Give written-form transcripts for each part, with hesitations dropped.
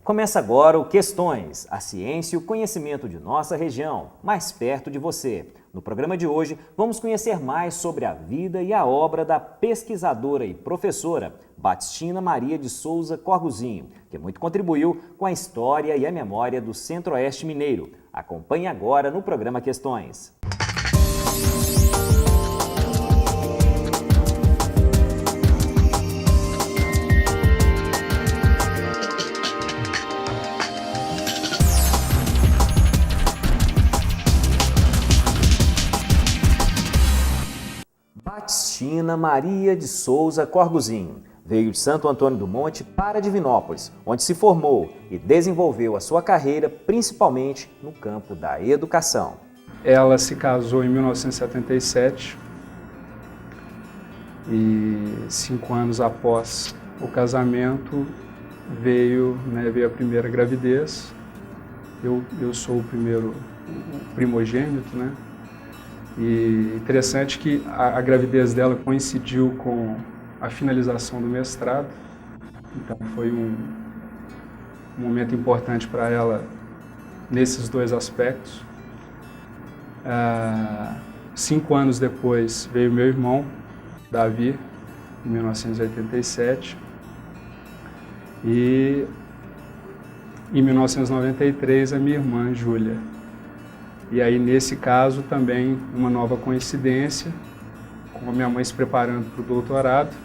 Começa agora o Questões, a ciência e o conhecimento de nossa região, mais perto de você. No programa de hoje, vamos conhecer mais sobre a vida e a obra da pesquisadora e professora Batistina Maria de Souza Corguzinho, que muito contribuiu com a história e a memória do Centro-Oeste Mineiro. Acompanhe agora no programa Questões. Batistina Maria de Souza Corguzinho veio de Santo Antônio do Monte para Divinópolis, onde se formou e desenvolveu a sua carreira principalmente no campo da educação. Ela se casou em 1977 e 5 anos após o casamento veio a primeira gravidez. Eu sou o primogênito, né? E interessante que a gravidez dela coincidiu com a finalização do mestrado, então foi um momento importante para ela nesses dois aspectos. 5 anos depois veio meu irmão, Davi, em 1987, e em 1993 a minha irmã, Júlia. E aí, nesse caso, também uma nova coincidência, com a minha mãe se preparando para o doutorado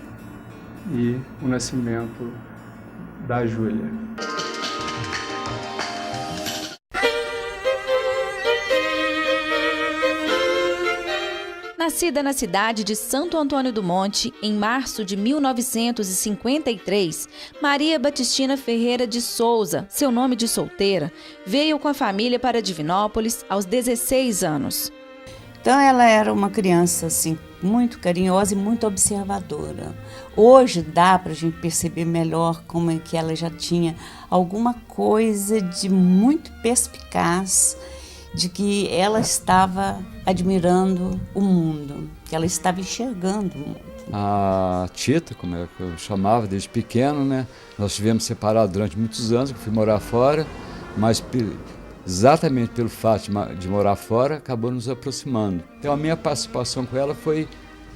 e o nascimento da Júlia. Nascida na cidade de Santo Antônio do Monte, em março de 1953, Maria Batistina Ferreira de Souza, seu nome de solteira, veio com a família para Divinópolis aos 16 anos. Então ela era uma criança assim, muito carinhosa e muito observadora. Hoje dá para a gente perceber melhor como é que ela já tinha alguma coisa de muito perspicaz, de que ela estava admirando o mundo, que ela estava enxergando o mundo. A Tita, como é que eu chamava desde pequeno, né? Nós estivemos separados durante muitos anos, eu fui morar fora, mas exatamente pelo fato de morar fora, acabou nos aproximando. Então a minha participação com ela foi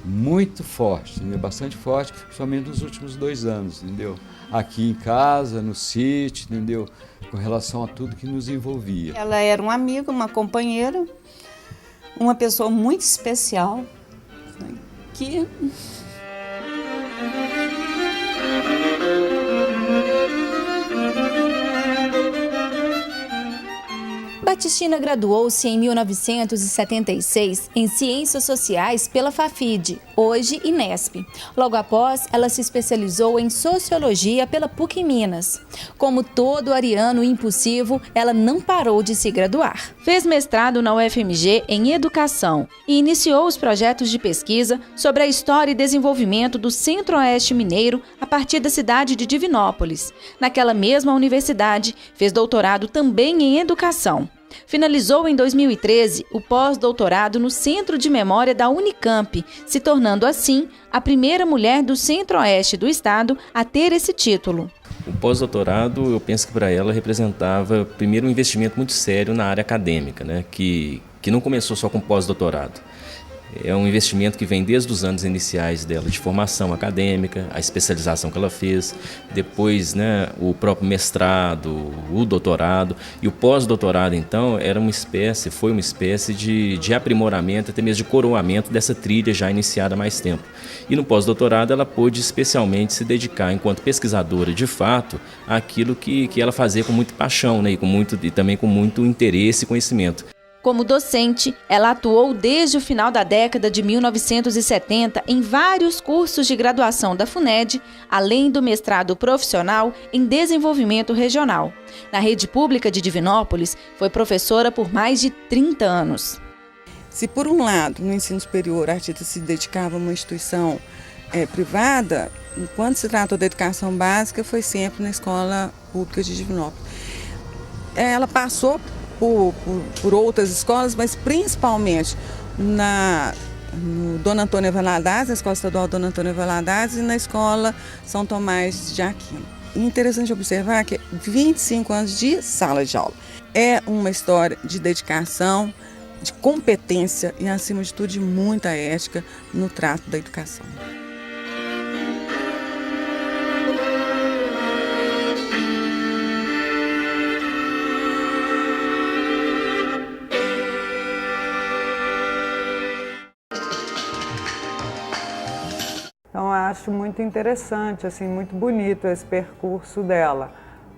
muito forte, entendeu? Bastante forte, principalmente nos últimos 2 anos, entendeu? Aqui em casa, no sítio, entendeu? Com relação a tudo que nos envolvia. Ela era uma amiga, uma companheira, uma pessoa muito especial, que... Batistina graduou-se em 1976 em Ciências Sociais pela FAFID, hoje Inesp. Logo após, ela se especializou em Sociologia pela PUC Minas. Como todo ariano impulsivo, ela não parou de se graduar. Fez mestrado na UFMG em Educação e iniciou os projetos de pesquisa sobre a história e desenvolvimento do Centro-Oeste Mineiro a partir da cidade de Divinópolis. Naquela mesma universidade, fez doutorado também em Educação. Finalizou em 2013 o pós-doutorado no Centro de Memória da Unicamp, se tornando assim a primeira mulher do Centro-Oeste do estado a ter esse título. O pós-doutorado, eu penso que para ela representava, primeiro, um investimento muito sério na área acadêmica, né? que não começou só com pós-doutorado. É um investimento que vem desde os anos iniciais dela, de formação acadêmica, a especialização que ela fez, depois, né, o próprio mestrado, o doutorado, e o pós-doutorado, então, foi uma espécie de aprimoramento, até mesmo de coroamento dessa trilha já iniciada há mais tempo. E no pós-doutorado ela pôde especialmente se dedicar, enquanto pesquisadora de fato, àquilo que ela fazia com muita paixão, né, e também com muito interesse e conhecimento. Como docente, ela atuou desde o final da década de 1970 em vários cursos de graduação da FUNED, além do mestrado profissional em desenvolvimento regional. Na rede pública de Divinópolis, foi professora por mais de 30 anos. Se por um lado, no ensino superior, a artista se dedicava a uma instituição privada, enquanto se tratou da educação básica, foi sempre na escola pública de Divinópolis. Ela passou por outras escolas, mas principalmente no Dona Antônia Valadares, na Escola Estadual Dona Antônia Valadares e na Escola São Tomás de Aquino. interessante observar que 25 anos de sala de aula. É uma história de dedicação, de competência e, acima de tudo, de muita ética no trato da educação. Então, eu acho muito interessante, assim, muito bonito esse percurso dela,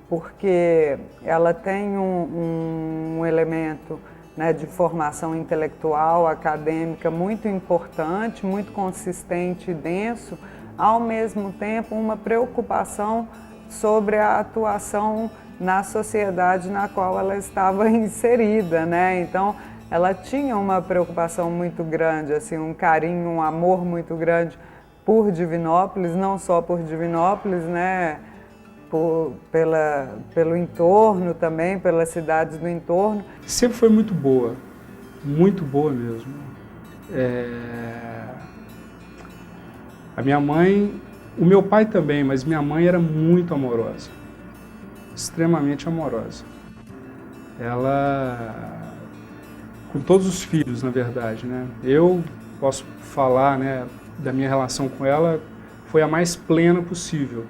porque ela tem um elemento, né, de formação intelectual, acadêmica muito importante, muito consistente e denso, ao mesmo tempo uma preocupação sobre a atuação na sociedade na qual ela estava inserida, né? Então, ela tinha uma preocupação muito grande, assim, um carinho, um amor muito grande por Divinópolis, não só por Divinópolis, né? Pelo entorno também, pelas cidades do entorno. Sempre foi muito boa mesmo. A minha mãe, o meu pai também, mas minha mãe era muito amorosa, extremamente amorosa. Ela, com todos os filhos, na verdade, né? Eu posso falar, né, da minha relação com ela, foi a mais plena possível.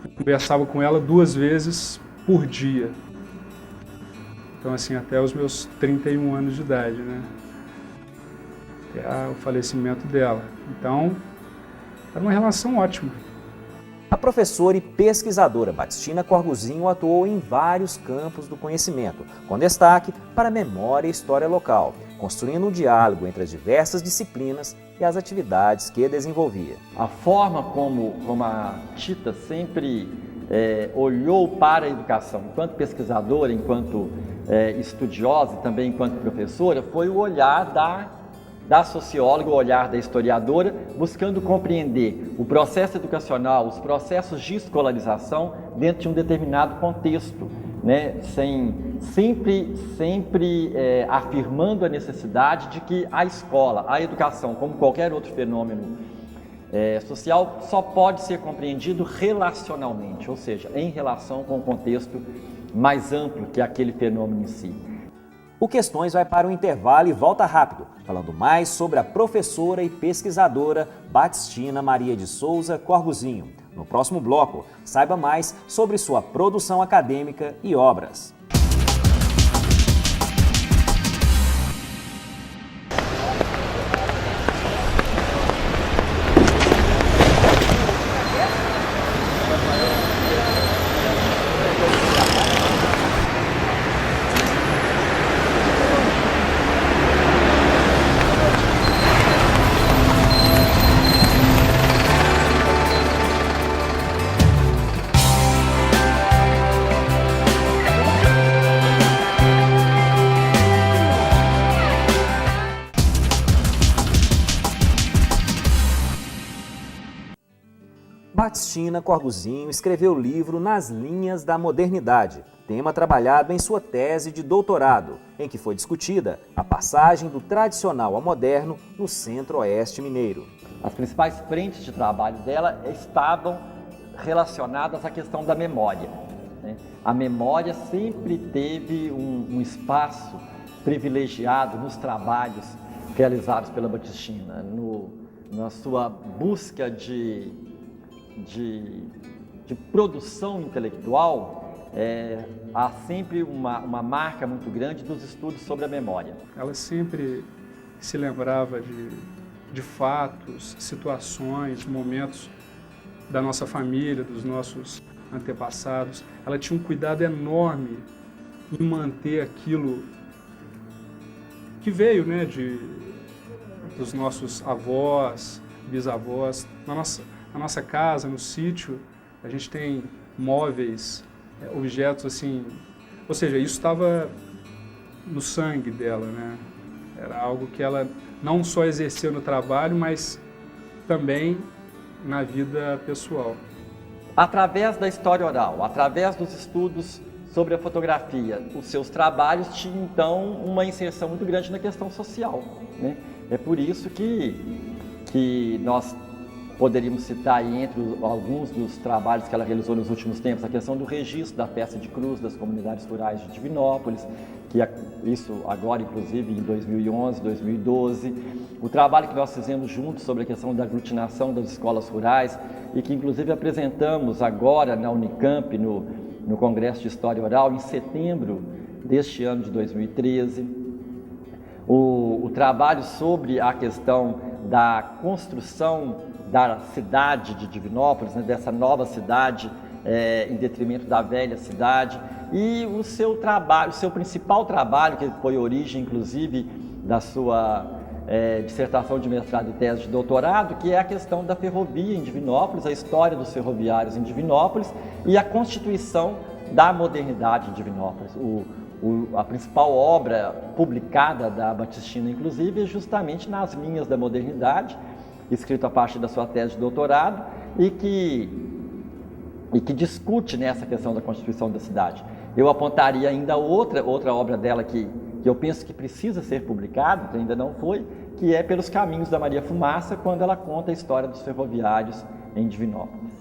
Eu conversava com ela 2 vezes por dia. Então, assim, até os meus 31 anos de idade, né? Até o falecimento dela. Então, era uma relação ótima. A professora e pesquisadora Batistina Corguzinho atuou em vários campos do conhecimento, com destaque para a memória e história local, construindo um diálogo entre as diversas disciplinas e as atividades que desenvolvia. A forma como a Tita sempre olhou para a educação, enquanto pesquisadora, enquanto estudiosa e também enquanto professora, foi o olhar da socióloga, o olhar da historiadora, buscando compreender o processo educacional, os processos de escolarização dentro de um determinado contexto, né? Sempre afirmando a necessidade de que a escola, a educação, como qualquer outro fenômeno social, só pode ser compreendido relacionalmente, ou seja, em relação com o contexto mais amplo que aquele fenômeno em si. O Questões vai para o intervalo e volta rápido, falando mais sobre a professora e pesquisadora Batistina Maria de Souza Corguzinho. No próximo bloco, saiba mais sobre sua produção acadêmica e obras. Batistina Corguzinho escreveu o livro Nas Linhas da Modernidade, tema trabalhado em sua tese de doutorado, em que foi discutida a passagem do tradicional ao moderno no Centro-Oeste mineiro. As principais frentes de trabalho dela estavam relacionadas à questão da memória, né? A memória sempre teve um espaço privilegiado nos trabalhos realizados pela Batistina, na sua busca de produção intelectual. Há sempre uma marca muito grande dos estudos sobre a memória. Ela sempre se lembrava de fatos, situações, momentos da nossa família, dos nossos antepassados. Ela tinha um cuidado enorme em manter aquilo que veio, né, dos nossos avós, bisavós. Na nossa casa, no sítio, a gente tem móveis, objetos assim, ou seja, isso estava no sangue dela, né? Era algo que ela não só exerceu no trabalho, mas também na vida pessoal. Através da história oral, através dos estudos sobre a fotografia, os seus trabalhos tinham então uma inserção muito grande na questão social, né? É por isso que nós poderíamos citar aí alguns dos trabalhos que ela realizou nos últimos tempos, a questão do registro da festa de cruz das comunidades rurais de Divinópolis, isso agora inclusive em 2011, 2012, o trabalho que nós fizemos juntos sobre a questão da aglutinação das escolas rurais e que inclusive apresentamos agora na Unicamp, no Congresso de História Oral, em setembro deste ano de 2013, o trabalho sobre a questão da construção da cidade de Divinópolis, né, dessa nova cidade, em detrimento da velha cidade, e o seu principal trabalho, que foi origem, inclusive, da sua dissertação de mestrado e tese de doutorado, que é a questão da ferrovia em Divinópolis, a história dos ferroviários em Divinópolis e a constituição da modernidade em Divinópolis. A principal obra publicada da Batistina, inclusive, é justamente Nas Linhas da Modernidade, escrito a partir da sua tese de doutorado, e que discute nessa questão da constituição da cidade. Eu apontaria ainda outra obra dela que eu penso que precisa ser publicada, que ainda não foi, que é Pelos Caminhos da Maria Fumaça, quando ela conta a história dos ferroviários em Divinópolis.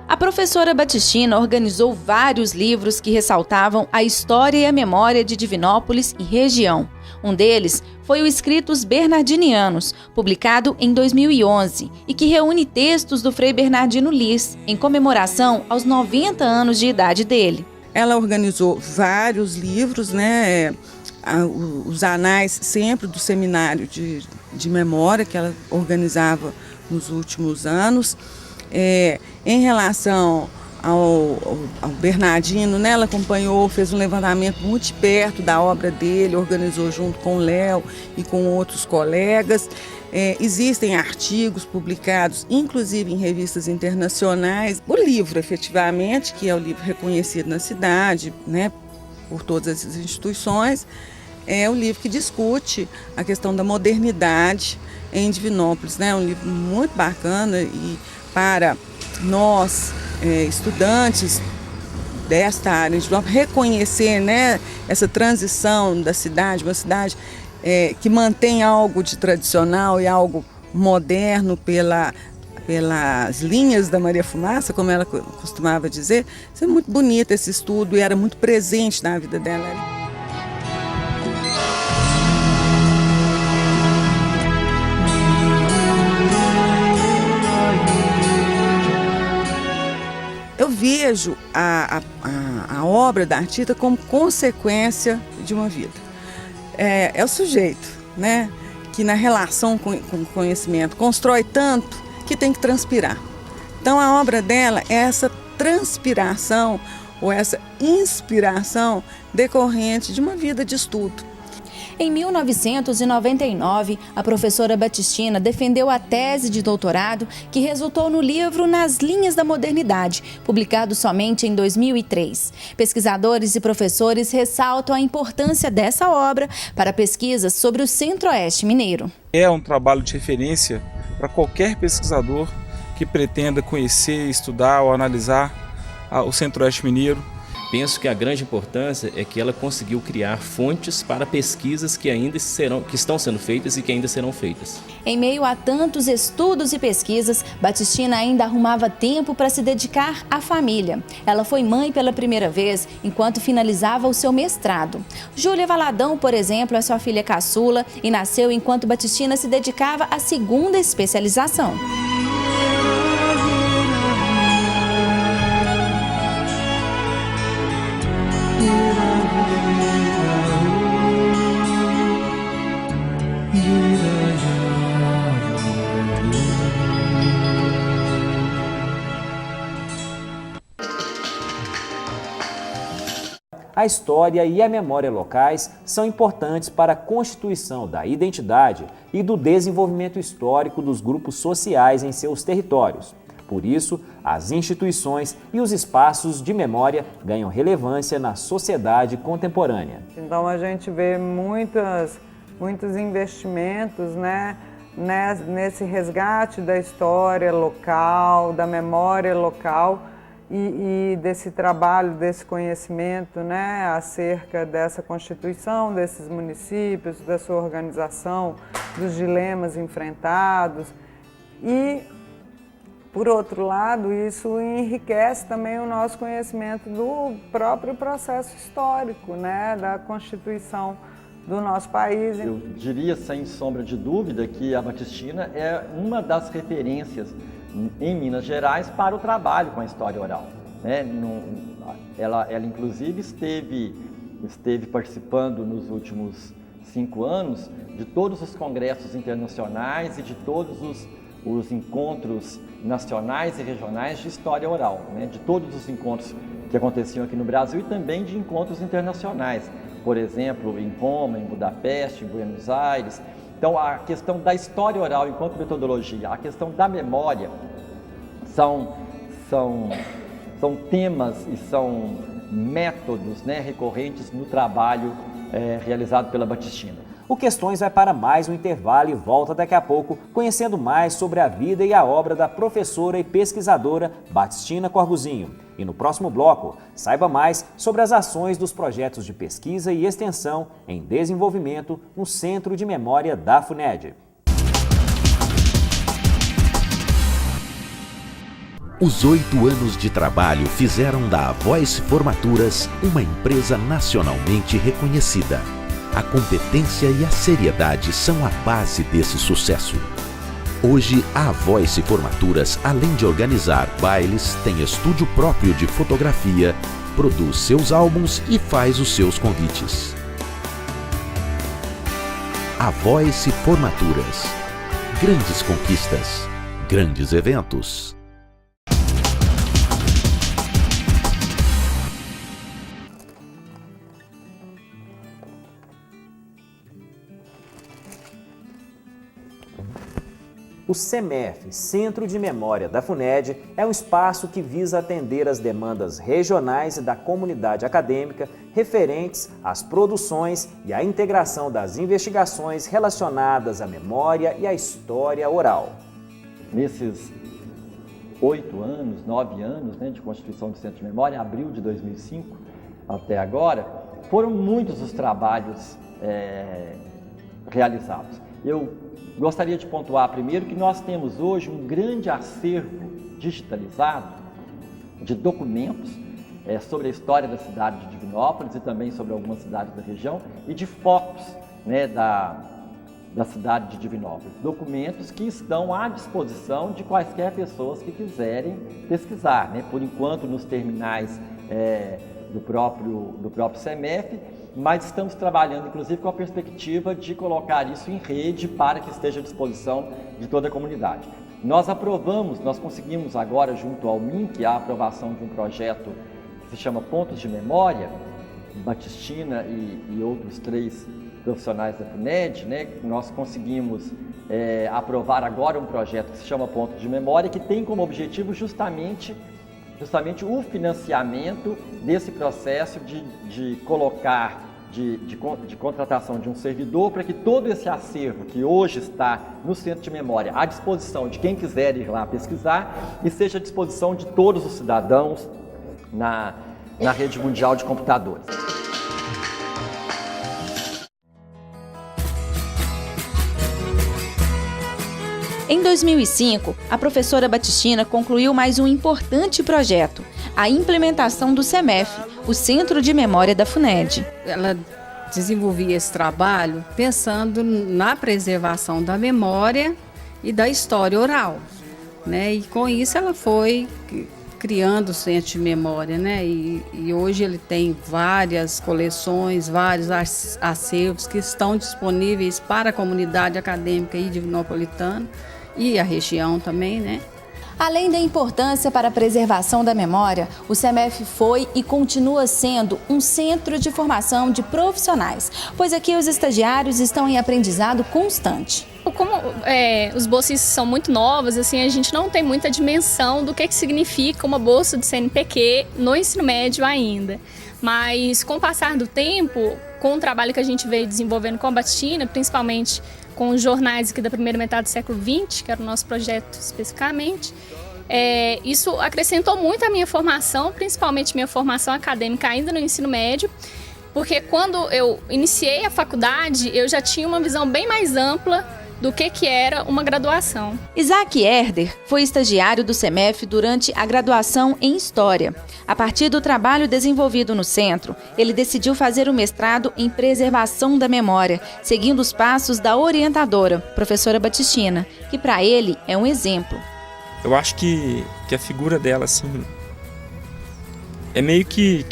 A professora Batistina organizou vários livros que ressaltavam a história e a memória de Divinópolis e região. Um deles foi o Escritos Bernardinianos, publicado em 2011, e que reúne textos do Frei Bernardino Lis, em comemoração aos 90 anos de idade dele. Ela organizou vários livros, né? Os anais sempre do seminário de memória que ela organizava nos últimos anos. Em relação ao Bernardino, né, ela acompanhou, fez um levantamento muito de perto da obra dele, organizou junto com o Léo e com outros colegas. Existem artigos publicados, inclusive em revistas internacionais. O livro, efetivamente, que é o livro reconhecido na cidade, né, por todas as instituições, é o livro que discute a questão da modernidade em Divinópolis, né? Um livro muito bacana e para nós, estudantes desta área de Divinópolis, reconhecer, né, essa transição da cidade, uma cidade que mantém algo de tradicional e algo moderno pelas linhas da Maria Fumaça, como ela costumava dizer. Isso é muito bonito, esse estudo, e era muito presente na vida dela. Eu vejo a obra da artista como consequência de uma vida. É o sujeito, né, que na relação com o conhecimento constrói tanto que tem que transpirar. Então a obra dela é essa transpiração ou essa inspiração decorrente de uma vida de estudo. Em 1999, a professora Batistina defendeu a tese de doutorado que resultou no livro Nas Linhas da Modernidade, publicado somente em 2003. Pesquisadores e professores ressaltam a importância dessa obra para pesquisas sobre o Centro-Oeste mineiro. É um trabalho de referência para qualquer pesquisador que pretenda conhecer, estudar ou analisar o Centro-Oeste mineiro. Penso que a grande importância é que ela conseguiu criar fontes para pesquisas que estão sendo feitas e que ainda serão feitas. Em meio a tantos estudos e pesquisas, Batistina ainda arrumava tempo para se dedicar à família. Ela foi mãe pela primeira vez enquanto finalizava o seu mestrado. Júlia Valadão, por exemplo, é sua filha caçula e nasceu enquanto Batistina se dedicava à segunda especialização. A história e a memória locais são importantes para a constituição da identidade e do desenvolvimento histórico dos grupos sociais em seus territórios. Por isso, as instituições e os espaços de memória ganham relevância na sociedade contemporânea. Então a gente vê muitos investimentos, né, nesse resgate da história local, da memória local, e desse trabalho, desse conhecimento, né, acerca dessa Constituição, desses municípios, da sua organização, dos dilemas enfrentados. E, por outro lado, isso enriquece também o nosso conhecimento do próprio processo histórico, né, da Constituição do nosso país. Eu diria, sem sombra de dúvida, que a Batistina é uma das referências em Minas Gerais para o trabalho com a história oral. Né? Ela inclusive, esteve participando nos últimos 5 anos de todos os congressos internacionais e de todos os encontros nacionais e regionais de história oral, né? De todos os encontros que aconteciam aqui no Brasil e também de encontros internacionais, por exemplo, em Roma, em Budapeste, em Buenos Aires. Então, a questão da história oral enquanto metodologia, a questão da memória, são temas e são métodos, né, recorrentes no trabalho realizado pela Batistina. O Questões vai para mais um intervalo e volta daqui a pouco, conhecendo mais sobre a vida e a obra da professora e pesquisadora Batistina Corbuzinho. E no próximo bloco, saiba mais sobre as ações dos projetos de pesquisa e extensão em desenvolvimento no Centro de Memória da FUNED. Os 8 anos de trabalho fizeram da Voice Formaturas uma empresa nacionalmente reconhecida. A competência e a seriedade são a base desse sucesso. Hoje, a Voice Formaturas, além de organizar bailes, tem estúdio próprio de fotografia, produz seus álbuns e faz os seus convites. A Voice Formaturas. Grandes conquistas, grandes eventos. O CEMEF, Centro de Memória da FUNED, é um espaço que visa atender as demandas regionais e da comunidade acadêmica referentes às produções e à integração das investigações relacionadas à memória e à história oral. Nesses 8 anos, 9 anos, né, de constituição do Centro de Memória, abril de 2005 até agora, foram muitos os trabalhos realizados. Eu gostaria de pontuar primeiro que nós temos hoje um grande acervo digitalizado de documentos sobre a história da cidade de Divinópolis e também sobre algumas cidades da região e de fotos, né, da cidade de Divinópolis. Documentos que estão à disposição de quaisquer pessoas que quiserem pesquisar, né, por enquanto nos terminais do próprio CEMEF, mas estamos trabalhando, inclusive, com a perspectiva de colocar isso em rede para que esteja à disposição de toda a comunidade. Nós conseguimos agora, junto ao MINC, a aprovação de um projeto que se chama Pontos de Memória, Batistina e outros 3 profissionais da FUNED, né? Nós conseguimos aprovar agora um projeto que se chama Pontos de Memória, que tem como objetivo justamente o financiamento desse processo de colocar, de contratação de um servidor para que todo esse acervo que hoje está no Centro de Memória à disposição de quem quiser ir lá pesquisar e seja à disposição de todos os cidadãos na rede mundial de computadores. Em 2005, a professora Batistina concluiu mais um importante projeto, a implementação do CEMEF, o Centro de Memória da FUNED. Ela desenvolvia esse trabalho pensando na preservação da memória e da história oral, né? E com isso ela foi criando o Centro de Memória, né? E hoje ele tem várias coleções, vários acervos que estão disponíveis para a comunidade acadêmica e divinopolitana e a região também, né? Além da importância para a preservação da memória, o CEMEF foi e continua sendo um centro de formação de profissionais, pois aqui os estagiários estão em aprendizado constante. Como os bolsistas são muito novos, assim, a gente não tem muita dimensão do que significa uma bolsa do CNPq no ensino médio ainda. Mas com o passar do tempo, com o trabalho que a gente veio desenvolvendo com a Batistina, principalmente com os jornais aqui da primeira metade do século XX, que era o nosso projeto especificamente, Isso acrescentou muito à minha formação, principalmente minha formação acadêmica ainda no ensino médio, porque quando eu iniciei a faculdade, eu já tinha uma visão bem mais ampla do que era uma graduação. Isaac Herder foi estagiário do CEMEF durante a graduação em História. A partir do trabalho desenvolvido no centro, ele decidiu fazer o mestrado em Preservação da Memória, seguindo os passos da orientadora, professora Batistina, que para ele é um exemplo. Eu acho que a figura dela, assim, é meio que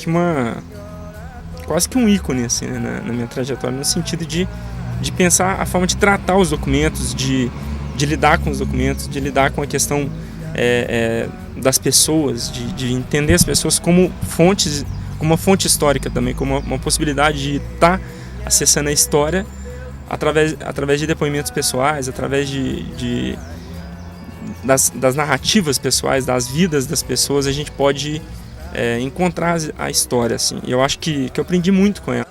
quase que um ícone, assim, né, na minha trajetória, no sentido de pensar a forma de tratar os documentos, de lidar com os documentos, de lidar com a questão das pessoas, de entender as pessoas como fontes, como uma fonte histórica também, como uma possibilidade de estar acessando a história através de depoimentos pessoais, através das narrativas pessoais, das vidas das pessoas, a gente pode encontrar a história, assim. Eu acho que eu aprendi muito com ela.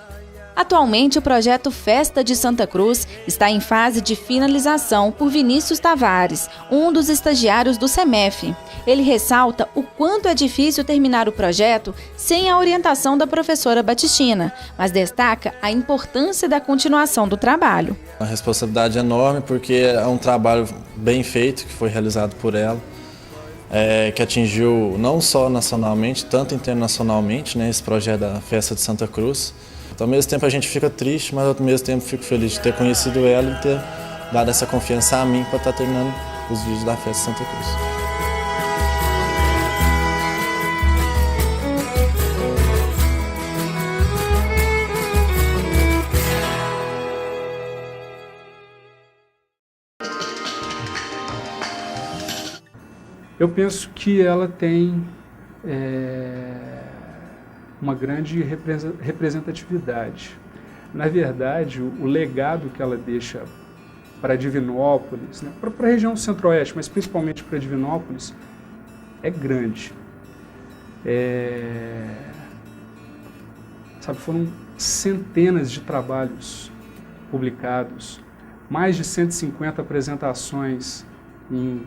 Atualmente, o projeto Festa de Santa Cruz está em fase de finalização por Vinícius Tavares, um dos estagiários do CEMEF. Ele ressalta o quanto é difícil terminar o projeto sem a orientação da professora Batistina, mas destaca a importância da continuação do trabalho. A responsabilidade é enorme porque é um trabalho bem feito que foi realizado por ela, que atingiu não só nacionalmente, tanto internacionalmente, né, esse projeto da Festa de Santa Cruz. Então, ao mesmo tempo a gente fica triste, mas ao mesmo tempo fico feliz de ter conhecido ela e ter dado essa confiança a mim para estar terminando os vídeos da Festa de Santa Cruz. Eu penso que ela tem uma grande representatividade. Na verdade, o legado que ela deixa para Divinópolis, né, para a região centro-oeste, mas principalmente para Divinópolis, é grande. Foram centenas de trabalhos publicados, mais de 150 apresentações em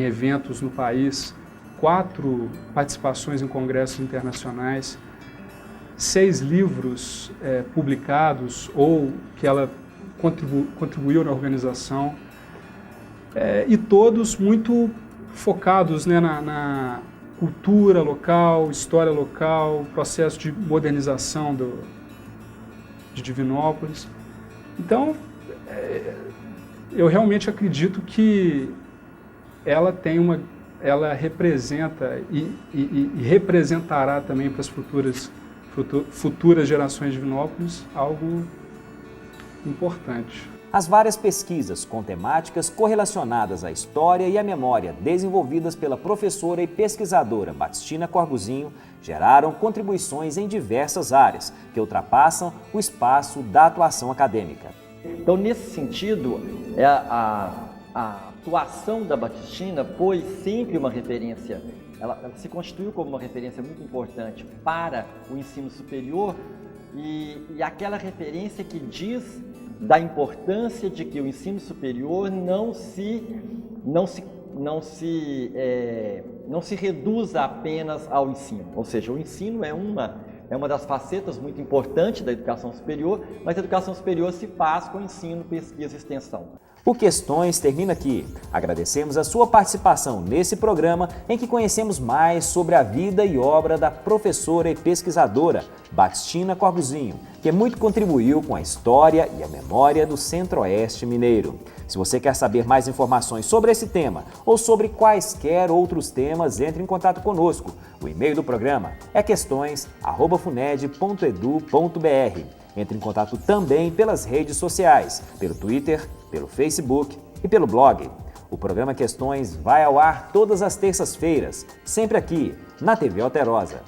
eventos no país, 4 participações em congressos internacionais, 6 livros publicados ou que ela contribuiu na organização, e todos muito focados, né, na cultura local, história local, processo de modernização de Divinópolis. Então, eu realmente acredito que ela representa e representará também para as futuras gerações de Divinópolis algo importante. As várias pesquisas com temáticas correlacionadas à história e à memória desenvolvidas pela professora e pesquisadora Batistina Corbuzinho geraram contribuições em diversas áreas que ultrapassam o espaço da atuação acadêmica. Então, nesse sentido, a atuação da Batistina foi sempre uma referência, ela se constituiu como uma referência muito importante para o ensino superior e aquela referência que diz da importância de que o ensino superior não se reduza apenas ao ensino, ou seja, o ensino é uma das facetas muito importantes da educação superior, mas a educação superior se faz com ensino, pesquisa e extensão. O Questões termina aqui. Agradecemos a sua participação nesse programa em que conhecemos mais sobre a vida e obra da professora e pesquisadora Batistina Corbuzinho, que muito contribuiu com a história e a memória do Centro-Oeste mineiro. Se você quer saber mais informações sobre esse tema ou sobre quaisquer outros temas, entre em contato conosco. O e-mail do programa é questões@funed.edu.br. Entre em contato também pelas redes sociais, pelo Twitter, pelo Facebook e pelo blog. O programa Questões vai ao ar todas as terças-feiras, sempre aqui na TV Alterosa.